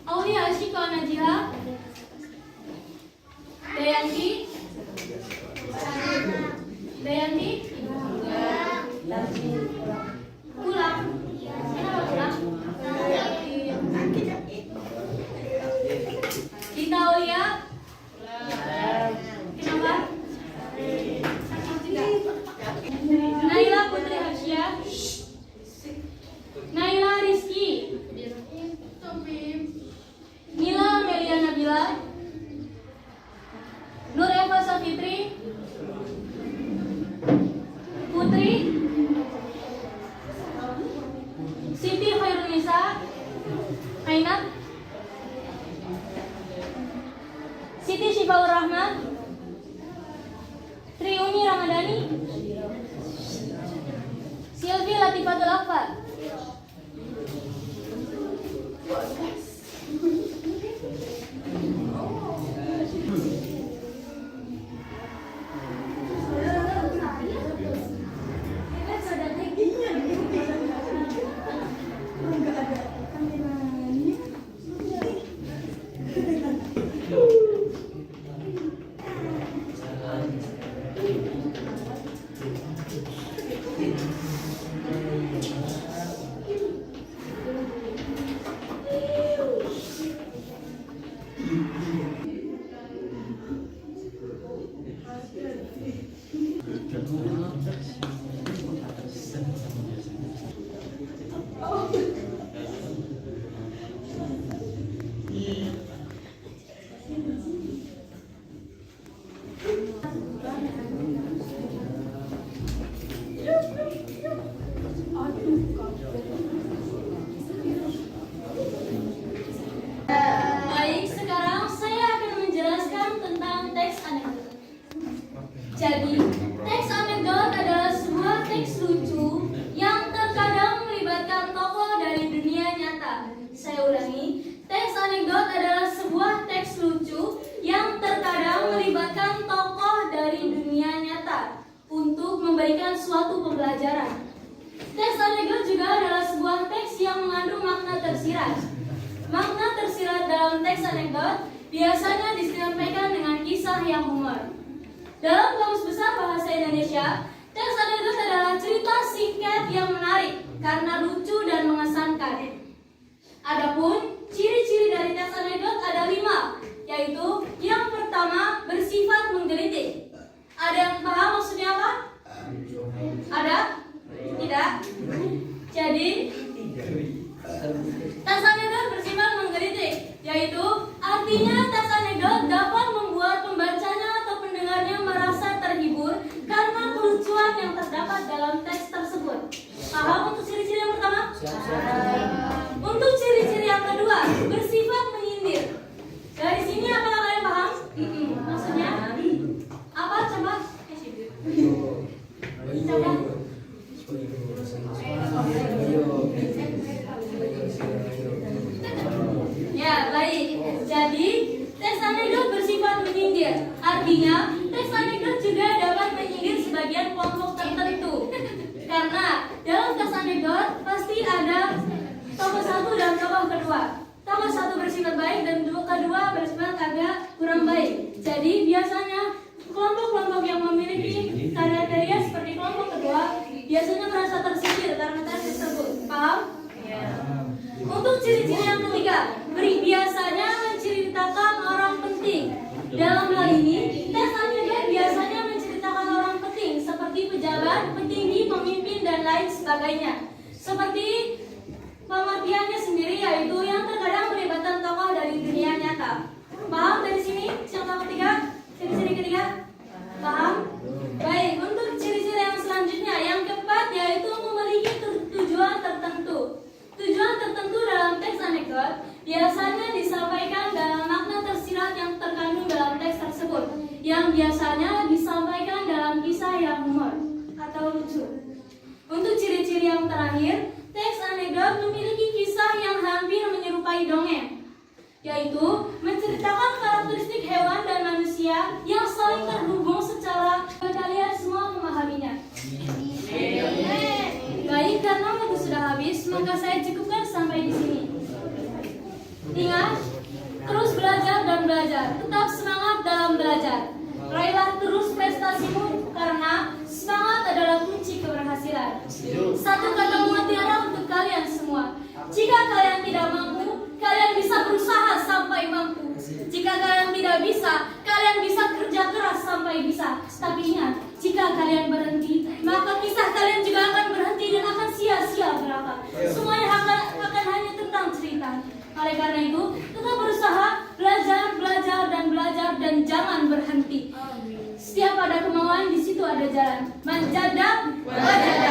Aulia Ashika Najila, Dayanti, pulang. Kenapa pulang? Dita Aulia, kenapa? Naila Putri Hasya, Naila Rizky, Nila Amelia Nabila, Nur Eva Safitri, Putri, Siti Khairunisa, Ainat, Siti Syifaur Rahman, Triuni Ramadhani, Silvi Latifatul Akbar. Baik, sekarang saya akan menjelaskan tentang teks anekdot. Jadi, teks anekdot adalah sebuah teks lucu yang terkadang melibatkan tokoh dari dunia nyata. Saya ulangi, teks anekdot adalah sebuah teks lucu yang terkadang melibatkan tokoh dari dunia nyata untuk memberikan suatu pembelajaran. Teks anekdot juga adalah sebuah teks yang mengandung makna tersirat. Makna tersirat dalam teks anekdot biasanya disampaikan dengan kisah yang humor. Dalam Kamus Besar Bahasa Indonesia, teks anekdot adalah cerita singkat yang menarik karena lucu dan mengesankan. Adapun ciri-ciri dari teks anekdot ada 5, yaitu yang pertama bersifat menggelitik. Ada yang paham maksudnya apa? Ada? Tidak? Jadi teks anekdot bersifat menggelitik, yaitu artinya teks anekdot dapat membuat pembacanya atau pendengarnya merasa terhibur karena kelucuan yang terdapat dalam teks tersebut. Paham untuk ciri-ciri yang pertama? Untuk ciri-ciri yang kedua, bersifat menyindir. Dari sini apakah kalian paham? Maksudnya apa? Coba. Coba. Ya, baik. Jadi, teks anekdot bersifat menyindir. Artinya, teks anekdot juga dapat menyindir sebagian kelompok tertentu. Karena dalam teks anekdot pasti ada tokoh satu dan tokoh kedua. Tokoh satu bersifat baik dan kedua bersifat agak kurang baik. Jadi, biasanya kelompok-kelompok yang memiliki kriteria seperti kelompok kedua biasanya merasa tersindir karena teks tersebut. Paham? Untuk ciri-ciri yang ketiga, biasanya menceritakan orang penting. Dalam hal ini, teks anekdot biasanya menceritakan orang penting seperti pejabat, petinggi, pemimpin, dan lain sebagainya. Seperti pengertiannya sendiri, yaitu yang terkadang melibatkan tokoh dari dunia nyata. Paham dari sini? Contoh ketiga, ciri-ciri ketiga? Paham? Baik, untuk ciri-ciri yang selanjutnya, yang keempat, yaitu memiliki tujuan tertentu. Tujuan tertentu dalam teks anekdot biasanya disampaikan dalam makna tersirat yang terkandung dalam teks tersebut, yang biasanya disampaikan dalam kisah yang humor atau lucu. Untuk ciri-ciri yang terakhir, teks anekdot memiliki kisah yang hampir menyerupai dongeng, yaitu menceritakan karakteristik hewan dan manusia benar. Satu kata mutiara untuk kalian semua. Jika kalian tidak mampu, kalian bisa berusaha sampai mampu. Jika kalian tidak bisa, kalian bisa kerja keras sampai bisa. Tapi ingat, jika kalian berhenti, maka kisah kalian juga akan berhenti dan akan sia-sia belaka. Semuanya akan hanya tentang cerita. Oleh karena itu, tetap berusaha, belajar dan jangan berhenti. Setiap ada kemauan, di situ ada jalan. Manjada, wajada.